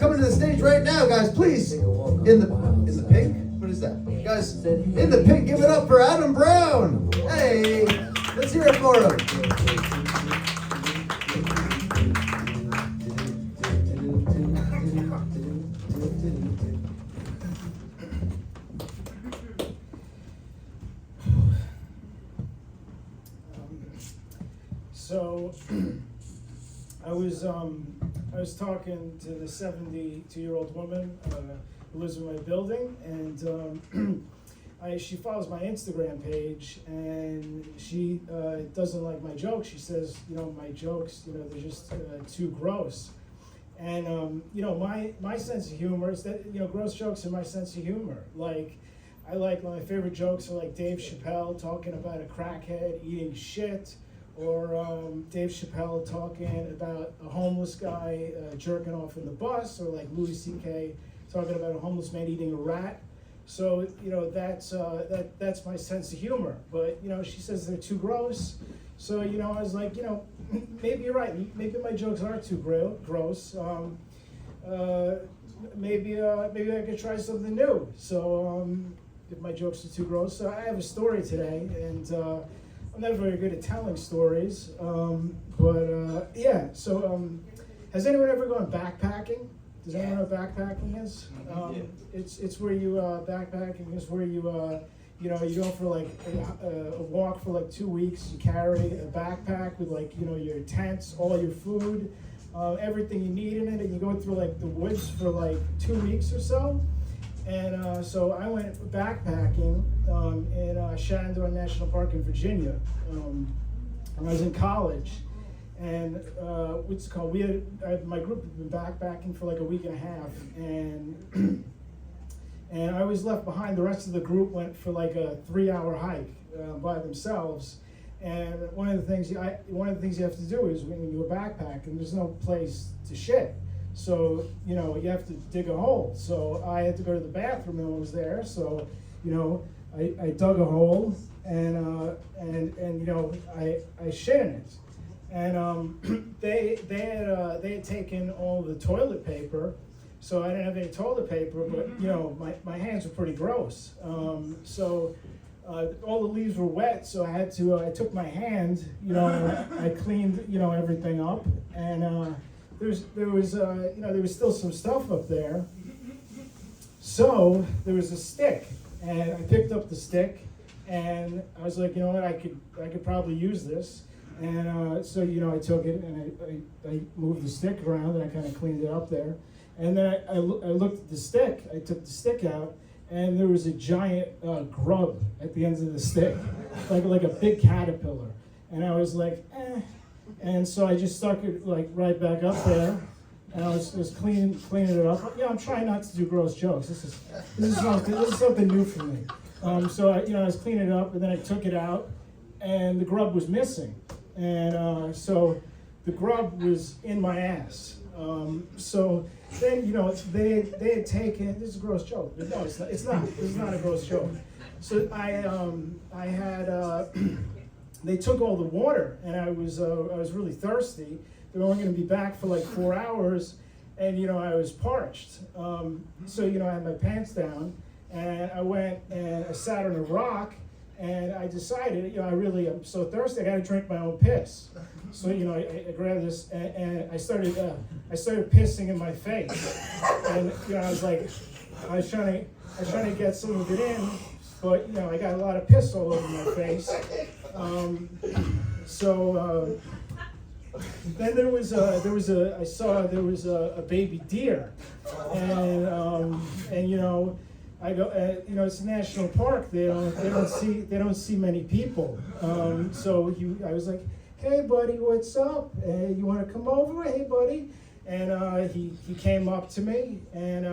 coming to the stage right now, guys. Please, in the pink. What is that, guys? In the pink, give it up for Adam Brown. Hey, let's hear it for him. So I was talking to the 72-year-old woman who lives in my building, and she follows my Instagram page, and she doesn't like my jokes. She says, my jokes, they're just too gross. And my sense of humor is that gross jokes are my sense of humor. Like I like my favorite jokes are like Dave Chappelle talking about a crackhead eating shit. Or Dave Chappelle talking about a homeless guy jerking off in the bus, or like Louis C.K. talking about a homeless man eating a rat. So that's my sense of humor. But she says they're too gross. So I was like, maybe you're right. Maybe my jokes are too gross. Maybe I could try something new. So if my jokes are too gross, so I have a story today, and I'm not very good at telling stories, yeah. So, has anyone ever gone backpacking? Does anyone know what backpacking is? It's where you backpacking is where you you go for like a walk for like 2 weeks. You carry a backpack with like your tents, all your food, everything you need in it, and you go through like the woods for like 2 weeks or so. And so I went backpacking in Shenandoah National Park in Virginia. I was in college, and what's it called? My group had been backpacking for like a week and a half, and and I was left behind. The rest of the group went for like a 3-hour hike by themselves. And one of the things you have to do is when you backpack, and there's no place to shit. So, you have to dig a hole. So I had to go to the bathroom, and I was there. So, I dug a hole, and I shit in it. And they had taken all the toilet paper, so I didn't have any toilet paper. But my hands were pretty gross. So all the leaves were wet, so I took my hand, I cleaned everything up, and there was still some stuff up there. So there was a stick, and I picked up the stick, and I was like, what, I could probably use this. And so I took it, and I moved the stick around, and I kind of cleaned it up there. And then I looked at the stick. I took the stick out, and there was a giant grub at the end of the stick, like a big caterpillar. And I was like, eh. And so I just stuck it like right back up there, and I was cleaning it up. I'm trying not to do gross jokes. This is something new for me. So I was cleaning it up, and then I took it out, and the grub was missing, and so the grub was in my ass. So then they had taken, this is a gross joke, but no, it's not. This is not a gross joke. So I had. They took all the water, and I was really thirsty. They were only going to be back for like 4 hours, and I was parched. So I had my pants down, and I went and I sat on a rock, and I decided, I really am so thirsty. I got to drink my own piss. So I grabbed this, and I started pissing in my face, and I was trying to get some of it in, but I got a lot of piss all over my face. Then there was a baby deer, and I go, it's a national park. They don't see many people. So I was like, hey buddy, what's up? You want to come over? Hey buddy. And he came up to me, and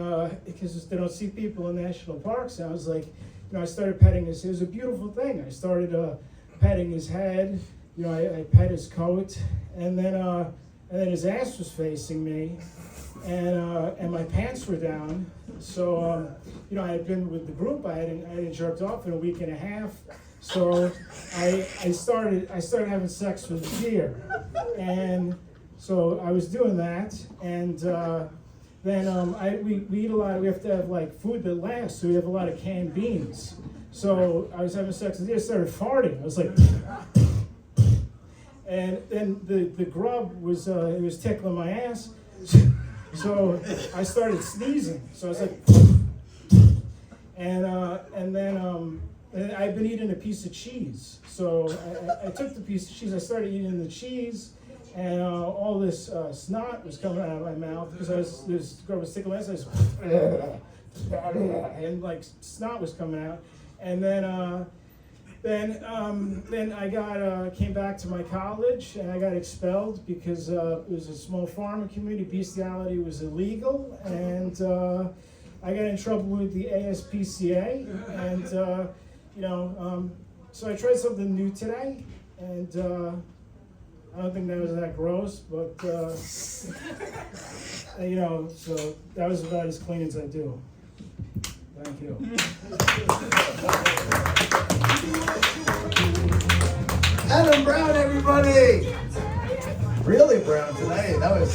because they don't see people in national parks, and I was like, I started petting his. It was a beautiful thing. I started petting his head. I pet his coat, and then his ass was facing me, and my pants were down. So I had been with the group. I hadn't jerked off in a week and a half. So I started having sex with the deer, and so I was doing that, and then we eat a lot. We have to have like food that lasts, so we have a lot of canned beans. So I was having sex and I started farting. I was like, and then the grub was it was tickling my ass, so I started sneezing. So I was like, and then I've been eating a piece of cheese. So I took the piece of cheese. I started eating the cheese. And all this snot was coming out of my mouth because this girl was tickling my ass. And like snot was coming out. And then I came back to my college and I got expelled because it was a small farming community. Bestiality was illegal, and I got in trouble with the ASPCA. And so I tried something new today, and. I don't think that was that gross, but, so that was about as clean as I do. Thank you. Adam Brown, everybody! Really brown today. That was